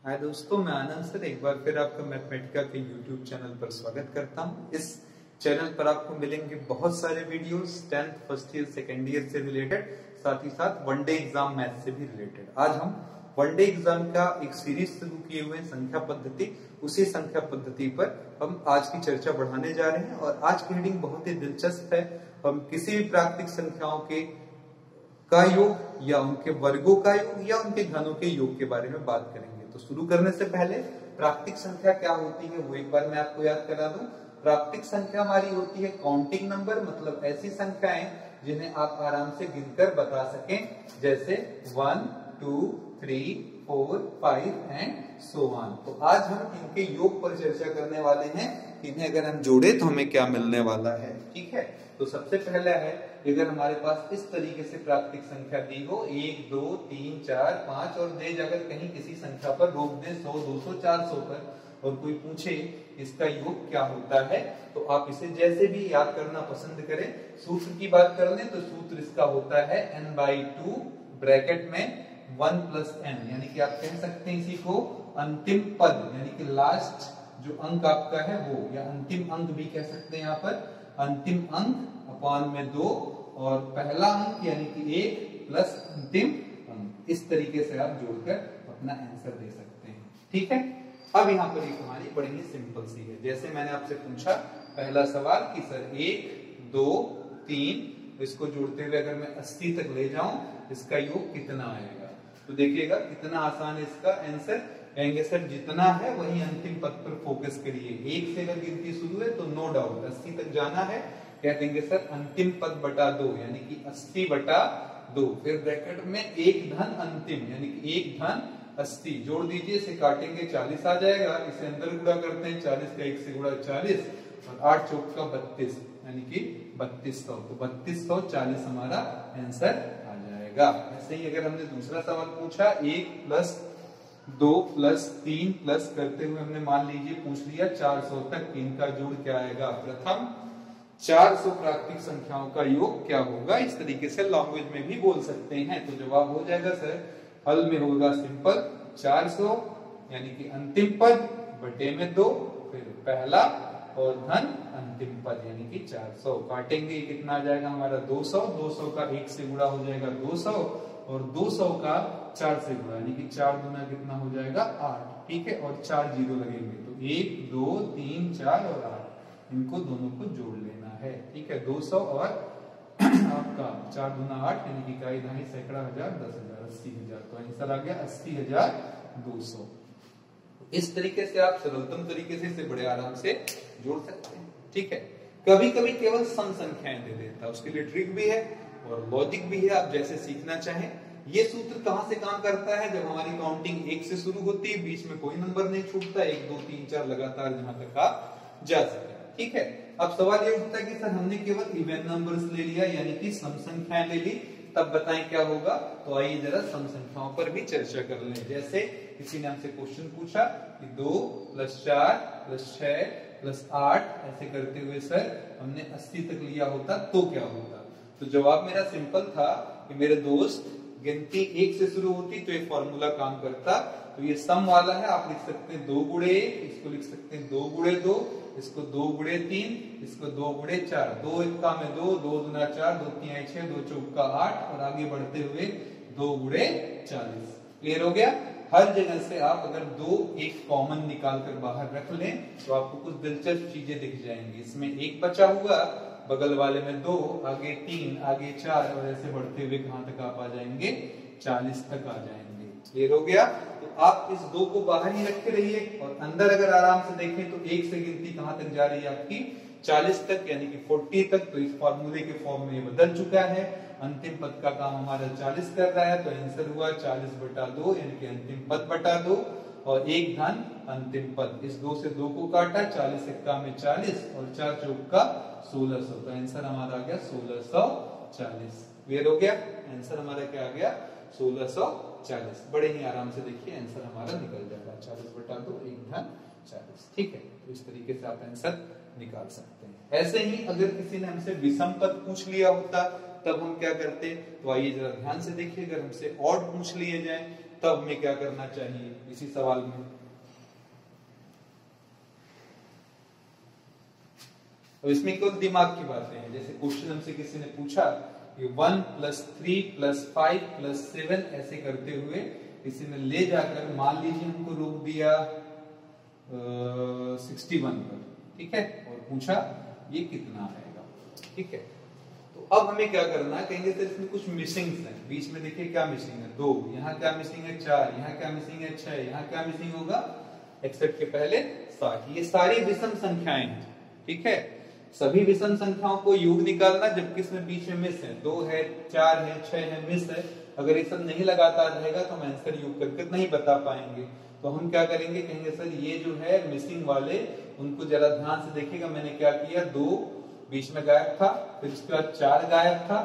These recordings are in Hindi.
हाय दोस्तों, मैं आनंद सर एक बार फिर आपका मैथमेटिका के यूट्यूब चैनल पर स्वागत करता हूं। इस चैनल पर आपको मिलेंगे बहुत सारे videos 10th first year second year से रिलेटेड, साथ ही साथ वनडे एग्जाम मैथ से भी रिलेटेड। आज हम वनडे एग्जाम का एक सीरीज शुरू किए हुए संख्या पद्धति, उसी संख्या पद्धति पर हम आज की चर्चा बढ़ाने जा रहे हैं। और आज की रीडिंग बहुत ही दिलचस्प है। हम किसी भी प्राकृतिक संख्याओं का योग या उनके वर्गों का योग या उनके घनों के योग के बारे में बात करेंगे। तो शुरू करने से पहले प्राकृतिक संख्या क्या होती है वो एक बार मैं आपको याद करा दूं। प्राकृतिक संख्या हमारी होती है काउंटिंग नंबर, मतलब ऐसी संख्याएं जिन्हें आप आराम से गिनकर बता सकें, जैसे 1, 2, 3, 4, 5 एंड सो ऑन। तो आज हम इनके योग पर चर्चा करने वाले हैं। इन्हें अगर हम जोड़े तो हमें क्या मिलने वाला है। ठीक है, तो सबसे पहला है, अगर हमारे पास इस तरीके से प्राकृतिक संख्या दी हो 1, 2, 3, 4, 5 और दे अगर कहीं किसी संख्या पर रोक दे 100, 200, 400 पर, और कोई पूछे इसका योग क्या होता है, तो आप इसे जैसे भी याद करना पसंद करें। सूत्र की बात कर लें तो सूत्र इसका होता है n/2 ब्रैकेट में 1 + n, यानी कि आप कह सकते हैं इसी को अंतिम पद, यानी कि लास्ट जो अंक आपका है वो, या अंतिम अंक भी कह सकते हैं। यहाँ पर अंतिम अंक अपॉन में 2 और पहला अंक यानी कि 1 प्लस अंतिम अंक, इस तरीके से आप जोड़कर अपना आंसर दे सकते हैं। ठीक है, अब यहाँ पर एक हमारी बड़ी ही सिंपल सी है। जैसे मैंने आपसे पूछा पहला सवाल कि सर 1, 2, 3, इसको जोड़ते हुए अगर मैं 80 तक ले जाऊं, इसका योग कितना आएगा। तो देखिएगा कितना आसान है इसका आंसर। कहेंगे सर जितना है वही अंतिम पद पर फोकस करिए। 1 से अगर गिनती शुरू है तो नो डाउट 80 तक जाना है। कह देंगे सर अंतिम पद बटा 2, यानी कि 80/2। फिर ब्रैकेट में 1 धन अंतिम, यानी कि 1 धन 80 जोड़ दीजिए, इसे काटेंगे 40 आ जाएगा। इसे अंदर गुणा करते हैं, 40 का 1 से गुणा 40 और 8 चौक का 32, यानी कि 3200। तो 3240 हमारा आंसर आ जाएगा। ऐसे ही अगर हमने दूसरा सवाल पूछा 1 + 2 + 3 प्लस करते हुए हमने मान लीजिए पूछ लिया 400 तक, इनका जोड़ क्या आएगा। प्रथम 400 प्राकृतिक संख्याओं का योग क्या होगा। इस तरीके से लैंग्वेज में भी बोल सकते हैं। तो जवाब हो जाएगा सर, हल में होगा सिंपल 400 यानी कि अंतिम पद बटे में 2, फिर पहला और धन अंतिम पद यानी कि 400। काटेंगे कितना आ जाएगा हमारा 200, 200 का 1 से गुणा हो जाएगा 200 और 200 का 4 से गुणा, यानी कि 4 गुना कितना हो जाएगा 8। ठीक है, और 4 जीरो लगेंगे तो 1, 2, 3, 4 और 8, इनको दोनों को जोड़ लेना है। ठीक है, 200 और आपका 4 गुना 8 यानी कि इकाई दहाई सैकड़ा हजार 10,000 80,000। तो आंसर आ गया 80,200। इस तरीके से आप सरलतम तरीके से इसे बड़े आराम से जोड़ सकते हैं। ठीक है, कभी कभी केवल सम संख्याएं दे देता है, उसके लिए ट्रिक भी है और लॉजिक भी है, आप जैसे सीखना चाहें। ये सूत्र कहां से काम करता है, जब हमारी काउंटिंग 1 से शुरू होती है, बीच में कोई नंबर नहीं छूटता, 1, 2, 3, 4 लगातार जहां तक आप जा सके। ठीक है, अब सवाल ये उठता है कि सर हमने केवल इवन नंबर्स ले लिया, यानी कि सम संख्याएं ले ली, तब बताएं क्या होगा। तो आइए जरा सम संख्याओं पर भी चर्चा कर लें। जैसे किसी ने हमसे क्वेश्चन पूछा कि 2 + 4 + 6 + 8, ऐसे करते हुए सर हमने 80 तक लिया होता तो क्या होता। तो जवाब मेरा सिंपल था कि मेरे दोस्त गिनती 1 से शुरू होती तो एक फॉर्मूला काम करता। तो ये सम वाला है, आप लिख सकते हैं 2 × 1, इसको लिख सकते हैं 2 × 2, इसको 2 × 3, इसको 2 × 4, 2 1 में 2, 2 दूना 4, 2 3 6, 2 चौका 8 और आगे बढ़ते हुए 2 × 40। क्लियर हो गया। हर जगह से आप अगर 2 1 कॉमन निकाल कर बाहर रख लें तो आपको कुछ दिलचस्प चीजें दिख जाएंगी। इसमें 1 बचा हुआ, बगल वाले में 2, आगे 3, आगे 4 और ऐसे बढ़ते हुए कहां तक आप आ जाएंगे 40 तक आ जाएंगे। क्लियर हो गया। तो आप इस 2 को बाहर ही रखे रहिए और अंदर अगर आराम से देखें तो 1 से गिनती कहां तक जा रही है आपकी 40 तक, यानी कि 40 तक। तो इस फॉर्मूले के फॉर्म में ये बदल चुका है। अंतिम पद का काम हमारा 40 कर रहा है, तो आंसर हुआ 40/2, यानी कि अंतिम पद बटा 2 और 1 धन अंतिम पद। इस 2 से 2 को काटा, 40 1 में 40 और 4 चौक का 1600। तो आंसर हमारा आ गया 1640। क्लियर हो गया। आंसर हमारा क्या आ गया 1640। बड़े ही आराम से देखिए आंसर हमारा निकल जाएगा 40/2 1 धन 40। ठीक है, तो इस तरीके से आप आंसर निकाल सकते हैं। ऐसे ही अगर किसी ने हमसे विषम पद पूछ लिया होता तब हम क्या करते। तो आइए जरा ध्यान से देखिए, अगर हमसे ऑड पूछ लिए जाए तब हमें क्या करना चाहिए इसी सवाल में। और इसमें केवल दिमाग की बातें हैं। जैसे क्वेश्चन हमसे किसी ने पूछा कि 1 + 3 + 5 + 7 ऐसे करते हुए किसी ने ले जाकर मान लीजिए हमको रोक दिया 61 पर, ठीक है, और पूछा ये कितना आएगा, ठीक है। तो अब हमें क्या करना है, कहेंगे सर इसमें कुछ मिसिंग्स हैं, बीच में देखिए क्या मिसिंग है 2, यहाँ क्या मिसिंग है 4, यहाँ क्या मिसिंग है 6, यहाँ क्या मिसिंग होगा 61 के पहले 60। ये सारी विषम संख्याएं हैं, ठीक है। सभी विषम संख्याओं को योग निकालना, जबकि इसमें बीच में मिस है, 2 है 4 है 6 है, मिस है। अगर ये सब नहीं लगातार रहेगा तो हम आंसर योग करके नहीं बता पाएंगे। तो हम क्या करेंगे, कहेंगे सर ये जो है मिसिंग वाले उनको जरा ध्यान से देखिएगा। मैंने क्या किया, 2 बीच में गायब था, फिर उसके बाद 4 गायब था,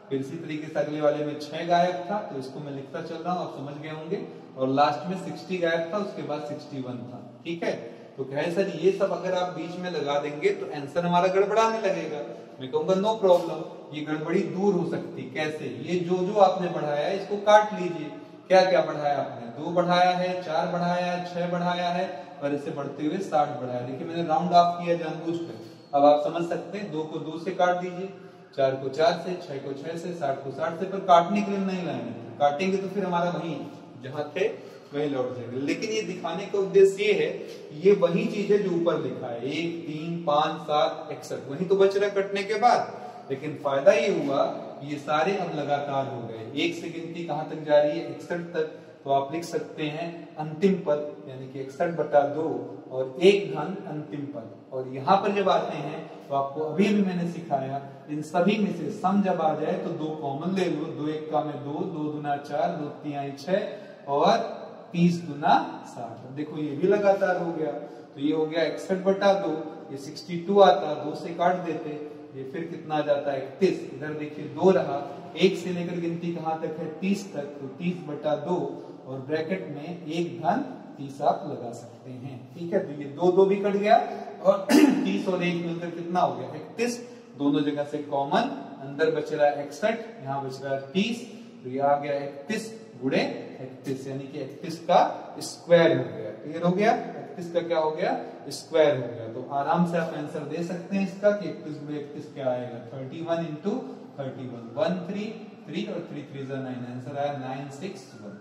फिर इसी तरीके से अगले वाले में 6 गायब था, तो इसको मैं लिखता चल रहा हूँ, आप समझ गए होंगे। और लास्ट में 60 गायब था, उसके बाद 61 था, ठीक है। तो कहे सर ये सब अगर आप बीच में लगा देंगे तो आंसर हमारा गड़बड़ाने लगेगा। मैं कहूंगा नो प्रॉब्लम, ये गड़बड़ी दूर हो सकती। कैसे, ये जो जो आपने बढ़ाया है इसको काट लीजिए। क्या क्या बढ़ाया आपने, 2 बढ़ाया है, 4 बढ़ाया है, 6 बढ़ाया है, और इसे बढ़ते हुए 60 बढ़ाया। देखिए मैंने राउंड ऑफ किया जानबूझकर। अब आप समझ सकते हैं, 2 को 2 से काट दीजिए, 4 को 4 से, 6 को 6 से, 60 को 60 से। पर काटने के लिए नहीं लाएंगे, काटेंगे तो फिर हमारा वही जहां थे वही लौट जाएगा। लेकिन ये दिखाने का उद्देश्य ये है, ये वही चीज है जो ऊपर लिखा है, 1 3 5 7 61, वही तो बच रहा कटने के बाद। लेकिन फायदा ये हुआ, ये सारे अब लगातार हो गए। 1 से गिनती कहां तक जा रही है, 61 तक। तो आप लिख सकते हैं अंतिम पद, यानी कि 61/2 और 1 धन अंतिम पद। और यहाँ पर जब आते हैं तो आपको अभी भी मैंने सिखाया, इन सभी में से सम जब आ जाए तो 2 कॉमन ले लो, 2 1 में 2, 2 दूना 4, 2 3 6 और 30 दूना 60। देखो ये भी लगातार हो गया। तो ये हो गया 61/2, ये 62 आता, 2 से काट देते, ये फिर कितना आ जाता है 31। इधर देखिए 2 रहा, 1 से लेकर गिनती कहां तक है 30 तक, तो 30/2 और ब्रैकेट में 1 धन 30 आप लगा सकते हैं, ठीक है। तो ये 2 2 भी कट गया और 30 और 1 मिलकर कितना हो गया 31। दोनों जगह से कॉमन, अंदर बच रहा है 61, यहाँ बच रहा है 30, तो ये आ गया 31 गुणे 31, यानी कि 31 का स्क्वायर हो गया। क्लियर हो गया, 31 का क्या हो गया, स्क्वायर हो गया। तो आराम से आप आंसर दे सकते हैं इसका कि 31 गुणे 31 क्या आएगा, 31 into 31, 133 और 3 3 9, आंसर आया 961।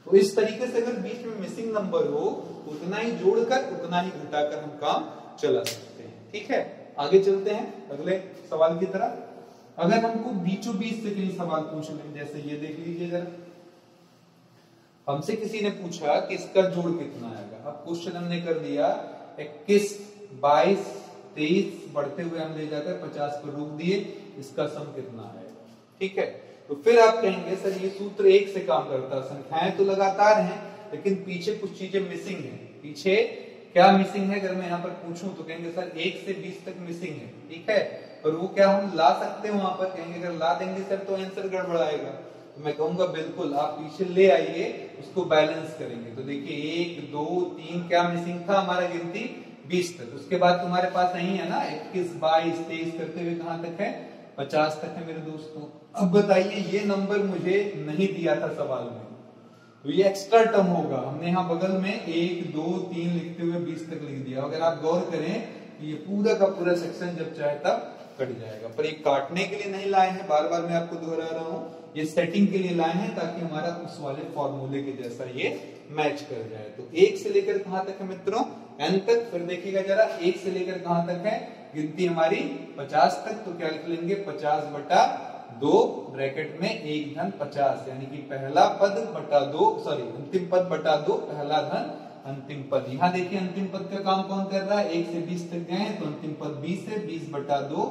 तो इस तरीके से अगर बीच में मिसिंग नंबर हो, उतना ही जोड़कर उतना ही घटाकर हम काम चला सकते हैं, ठीक है। आगे चलते हैं अगले सवाल की तरफ। अगर हमको बीचों बीच से कहीं सवाल पूछ लें, जैसे ये देख लीजिए जरा, हमसे किसी ने पूछा कि इसका जोड़ कितना आएगा। अब क्वेश्चन हमने कर दिया 21 22 23, बढ़ते हुए हम ले जाकर 50 पर रोक दिए, इसका सम कितना आएगा, ठीक है। तो फिर आप कहेंगे सर ये सूत्र 1 से काम करता है, संख्याएं तो लगातार हैं लेकिन पीछे कुछ चीजें मिसिंग है। पीछे क्या मिसिंग है, अगर मैं यहाँ पर पूछूं तो कहेंगे सर 1 से 20 तक मिसिंग है, ठीक है। और वो क्या हम ला सकते हैं वहां पर, कहेंगे अगर ला देंगे सर तो आंसर गड़बड़ाएगा। तो मैं कहूंगा बिल्कुल आप पीछे ले आइए, उसको बैलेंस करेंगे। तो देखिए 1 2 3 क्या मिसिंग था हमारा, गिनती 20 तक। उसके बाद तुम्हारे पास नहीं है ना 21 22 23 करते हुए कहां तक है 50 तक है मेरे दोस्तों। अब बताइए ये नंबर मुझे नहीं दिया था सवाल में, तो ये एक्स्ट्रा टर्म होगा। हमने यहाँ बगल में 1 2 3 लिखते हुए 20 तक लिख दिया। अगर आप गौर करें तो ये पूरा का पूरा सेक्शन जब चाहे तब कट जाएगा। पर ये काटने के लिए नहीं लाए हैं, बार बार मैं आपको दोहरा रहा हूं, ये सेटिंग के लिए लाए हैं ताकि हमारा उस वाले फॉर्मूले के जैसा ये मैच कर जाए। तो 1 से लेकर कहां तक है मित्रों, n तक। फिर देखिएगा जरा 1 से लेकर कहां तक है गिनती हमारी 50 तक। तो क्या लिख लेंगे 50/2 ब्रैकेट में 1 धन 50, यानी कि पहला पद बटा 2, सॉरी अंतिम पद बटा 2, पहला धन अंतिम पद। यहाँ देखिए अंतिम पद का काम कौन कर रहा है, 1 से 20 तक गए तो अंतिम पद 20 है, 20/2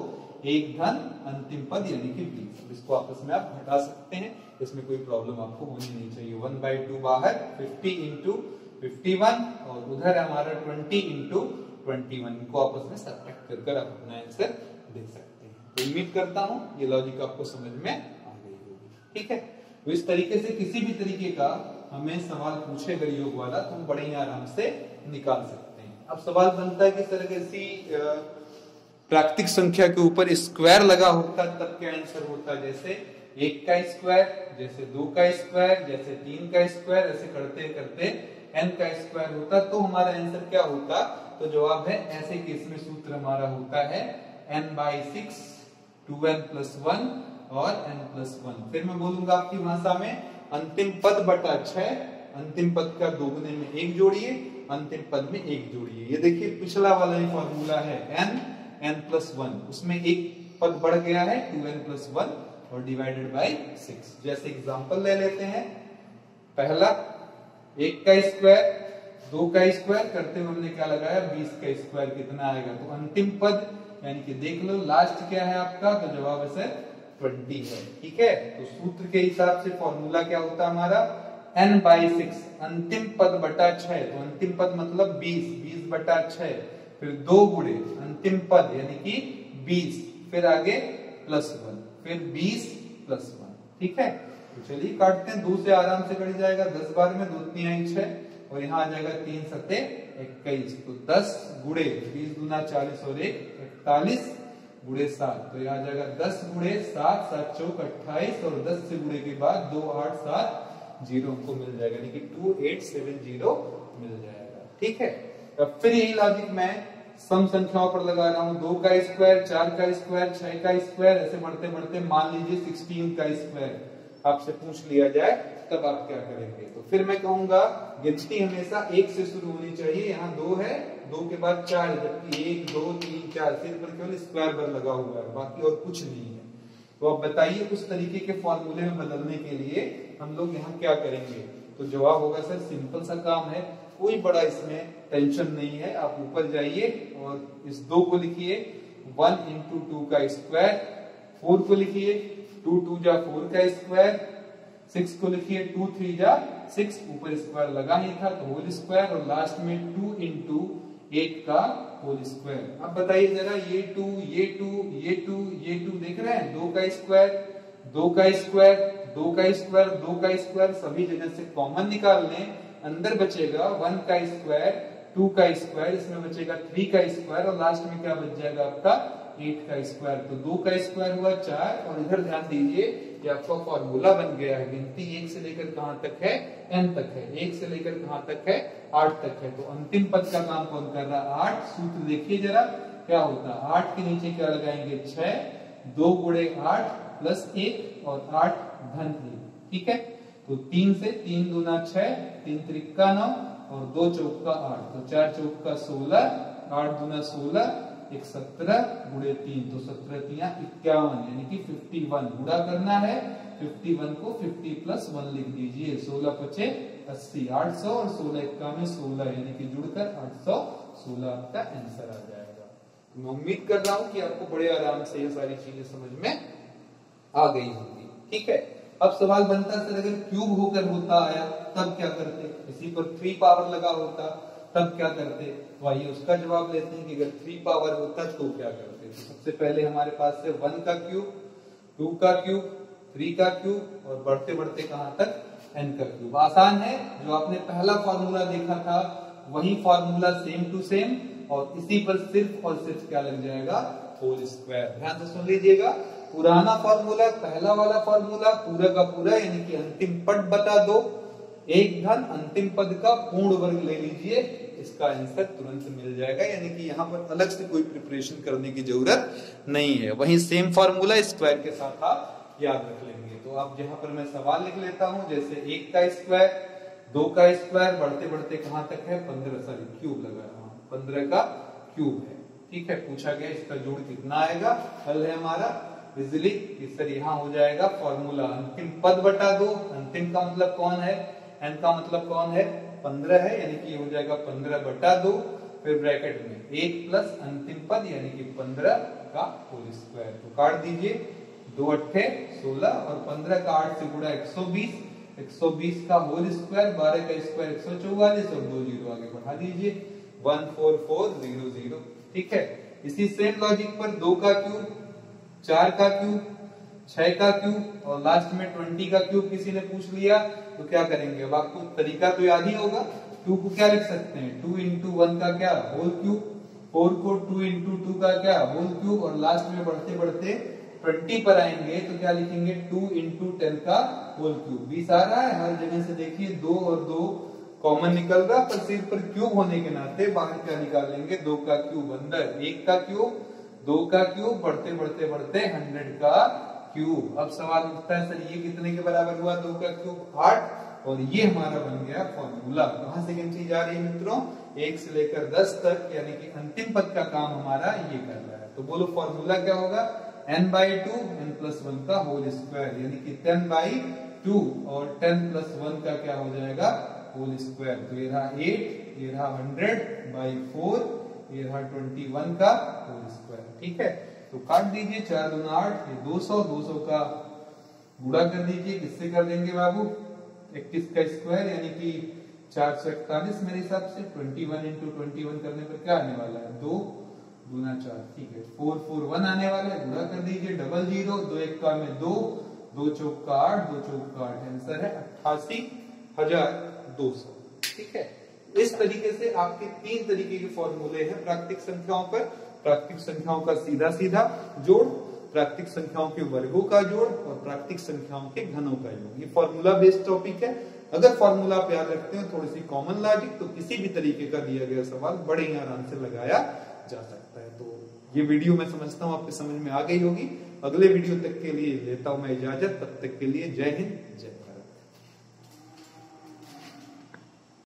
1 धन अंतिम पद यानी कि 20। इसको आपस में आप घटा सकते हैं, इसमें कोई प्रॉब्लम आपको होनी नहीं चाहिए। 1/2 बाहर, 50 into 51 और उधर हमारा 20 into 21, इनको आपस में सब्ट्रैक्ट कर आप अपना आंसर दे सकते हैं। तो उम्मीद करता हूं ये लॉजिक आपको समझ में आ गई होगी, ठीक है। तो इस तरीके से किसी भी तरीके का हमें सवाल पूछे अगर योग वाला तो हम बड़े ही आराम से निकाल सकते हैं। अब सवाल बनता है कि सर किसी प्राकृतिक संख्या के ऊपर स्क्वायर लगा होता तब क्या आंसर होता। जैसे 1 का स्क्वायर, जैसे 2 का स्क्वायर, जैसे 3 का स्क्वायर, ऐसे करते करते n का स्क्वायर होता तो हमारा आंसर क्या होता? तो जवाब है ऐसे केस में सूत्र हमारा होता है n/6 2n + 1 और n+1। फिर मैं बोलूंगा आपकी भाषा में अंतिम पद बटा 6, अंतिम पद का दोगुने में 1 जोड़िए, अंतिम पद में 1 जोड़िए। ये देखिए पिछला वाला ही फॉर्मूला है n+1, उसमें एक पद बढ़ गया है 2n+1 और डिवाइडेड बाय 6। जैसे एग्जांपल ले लेते हैं, पहला 1 का स्क्वायर 2 का स्क्वायर करते हुए हमने क्या लगाया 20 का स्क्वायर कितना आएगा? तो अंतिम पद यानी कि देख लो लास्ट क्या है आपका, तो जवाब है 20 है। ठीक है, तो सूत्र के हिसाब से फॉर्मूला क्या होता है हमारा n/6 अंतिम पद बटा 6, तो अंतिम पद मतलब 20 बटा 6, फिर 2 गुणे अंतिम पद यानी कि 20, फिर आगे +1, फिर 20 + 1। ठीक है, तो चलिए काटते हैं, 2 से आराम से कट जाएगा, 10 बार में 2 3 6 और यहाँ आ जाएगा 3 7 21, तो 10 गुणे 20 दूना 40 और 1 41 गुणे 7, तो यहाँ आ जाएगा 10 गुणे 7 7 चौक 28 और 10 से गुणे के बाद 2 8 7 0 हमको मिल जाएगा, यानी कि 2870 मिल जाएगा। ठीक है, अब फिर यही लॉजिक मैं सम संख्याओं पर लगा रहा हूं, 2 का स्क्वायर 4 का स्क्वायर 6 का स्क्वायर, ऐसे बढ़ते बढ़ते मान लीजिए 16 का स्क्वायर आपसे पूछ लिया जाए, तब आप क्या करेंगे? तो फिर मैं कहूंगा गिनती हमेशा 1 से शुरू होनी चाहिए। यहाँ 2 है, 2 के बाद 4, जबकि 1 2 3 4 सिर्फ पर केवल स्क्वायर पर लगा हुआ है, बाकी और कुछ नहीं है। तो अब बताइए उस तरीके के फॉर्मूले में बदलने के लिए हम लोग यहाँ क्या करेंगे? तो जवाब होगा सर सिंपल सा काम है, कोई बड़ा इसमें टेंशन नहीं है। आप ऊपर जाइए और इस 2 को लिखिए 1 × 2 का स्क्वायर, 4 को लिखिए 2 2 जा 4 का स्क्वायर, 6 को लिखिए 2 3 जा 6, ऊपर स्क्वायर लगा ही था तो होल स्क्वायर, और लास्ट में 2 × 8 का होल स्क्वायर। अब बताइए जरा ये 2 ये 2 ये 2 ये 2 देख रहे हैं, 2 का स्क्वायर 2 का स्क्वायर 2 का स्क्वायर 2 का स्क्वायर, सभी जगह से कॉमन निकाल लें, अंदर बचेगा 1 का स्क्वायर 2 का स्क्वायर, इसमें बचेगा 3 का स्क्वायर और लास्ट में क्या बच जाएगा आपका 8 का स्क्वायर। तो 2 का स्क्वायर हुआ 4, और इधर ध्यान दीजिए ये आपका फॉर्मूला बन गया है। गिनती 1 से लेकर कहां तक है? n तक है। 1 से लेकर कहां तक है? 8 तक है। तो अंतिम पद का काम कौन कर रहा है? 8। सूत्र देखिए जरा क्या होता है, 8 के नीचे क्या लगाएंगे 6, 2 गुणे 8 प्लस 1 और 8 धन 1। ठीक है, तो 3 से 3 दूना 6, 3 त्रिका 9 और 2 चौका 8, तो 4 चौका 16, 8 दूना 16, 1 17 गुणे 3, तो 17 तिया 51, यानी कि 51 गुणा करना है। 51 को 50 + 1 लिख दीजिए, 16 5 80, 800 और 16 51 16, यानी कि जुड़कर 816 आपका आंसर आ जाएगा। मैं उम्मीद कर रहा हूं कि आपको बड़े आराम से ये सारी चीजें समझ में आ गई होगी। ठीक है, अब सवाल बनता है सर अगर क्यूब होकर होता आया तब क्या करते? इसी पर 3 पावर लगा होता तब क्या करते? तो आइए उसका जवाब लेते हैं कि अगर 3 पावर होता तो क्या करते। तो सबसे पहले हमारे पास है 1 का क्यूब, 2 का क्यूब, 3 का क्यूब और बढ़ते बढ़ते कहां तक n का क्यूब। आसान है, जो आपने पहला फॉर्मूला देखा था वही फॉर्मूला सेम टू सेम, और इसी पर सिर्फ और सिर्फ क्या लग जाएगा होल स्क्वायर। ध्यान से सुन लीजिएगा, पुराना फॉर्मूला पहला वाला फॉर्मूला पूरा का पूरा, यानी कि अंतिम पद बता 2, 1 धन अंतिम पद का पूर्ण वर्ग ले लीजिए, इसका आंसर तुरंत मिल जाएगा। यानी कि यहाँ पर अलग से कोई प्रिपरेशन करने की जरूरत नहीं है, वही सेम फॉर्मूला स्क्वायर के साथ आप याद रख लेंगे। तो अब यहाँ पर मैं सवाल लिख लेता हूँ, जैसे 1 का स्क्वायर, 2 का स्क्वायर, बढ़ते बढ़ते कहां तक है 15, सॉरी क्यूब लगा रहा हूँ, 15 का क्यूब है। ठीक है, पूछा गया इसका जोड़ कितना आएगा, हल है हमारा इजिली सर यहाँ हो जाएगा फॉर्मूला अंतिम पद बटा 2, अंतिम का मतलब कौन है, n का मतलब कौन है 15 है, यानी कि हो जाएगा 15 बटा 2, फिर ब्रैकेट में 1 प्लस अंतिम पद यानी कि 15 का होल स्क्वायर। तो काट दीजिए, 2 8 16 और 15 का 8 से गुणा 120, 120 का होल स्क्वायर, 12 का स्क्वायर 144 और 2 जीरो आगे बढ़ा दीजिए 14400। ठीक है, इसी सेम लॉजिक पर 2 का क्यूब, 4 का क्यूब, 6 का क्यूब और लास्ट में 20 का क्यूब किसी ने पूछ लिया तो क्या करेंगे? अब आपको तरीका तो याद ही होगा, 2 को क्या लिख सकते हैं 2 × 1 का क्या होल क्यूब, 4 को 2 × 2 का क्या होल क्यूब और लास्ट में बढ़ते बढ़ते 20 पर आएंगे तो क्या लिखेंगे 2 इंटू 10 का होल क्यूब। 20 आ रहा है हर जगह से, देखिए 2 और 2 कॉमन निकल रहा, पर सिर्फ पर क्यूब होने के नाते बाहर क्या निकाल लेंगे 2 का क्यूब, अंदर 1 का क्यूब, 2 का क्यूब, बढ़ते बढ़ते बढ़ते 100 का क्यूब। अब सवाल उठता है सर ये कितने के बराबर हुआ 2 का क्यूब 8, और ये हमारा बन गया फॉर्मूला। कहां से गिनती जा रही है मित्रों 1 से लेकर 10 तक, यानी कि अंतिम पद का काम हमारा ये कर रहा है। तो बोलो फॉर्मूला क्या होगा n/2 n+1 का होल स्क्वायर, यानी कि 10/2 और 10+1 का क्या हो जाएगा होल स्क्वायर। तो ये रहा 8, ये रहा 100/4, ये रहा 21 का होल स्क्वायर। ठीक है, तो काट दीजिए 4 दूना 8, ये 200, 200 का गुणा कर दीजिए, किससे कर देंगे बाबू 21 का स्क्वायर, यानी कि 441 मेरे हिसाब से। 21 इंटू 21 करने पर क्या आने वाला है 2 दूना 4, ठीक है 441 आने वाला है, गुणा कर दीजिए, डबल 0, 2 1 का में 2, 2 चौक का 8, 2 चौक का 8, आंसर है 88,200। ठीक है, इस तरीके से आपके 3 तरीके के फॉर्मूले हैं प्राकृतिक संख्याओं पर। प्राकृतिक संख्याओं का सीधा सीधा जोड़, प्राकृतिक संख्याओं के वर्गों का जोड़ और प्राकृतिक संख्याओं के घनों का योग। ये फॉर्मूला बेस्ड टॉपिक है। अगर फॉर्मूला आप याद रखते हो थोड़ी सी कॉमन लॉजिक, तो किसी भी तरीके का दिया गया सवाल बड़े ही आराम से लगाया जा सकता है। तो ये वीडियो मैं समझता हूँ आपके समझ में आ गई होगी। अगले वीडियो तक के लिए लेता हूं मैं इजाजत, तब तक के लिए जय हिंद जय।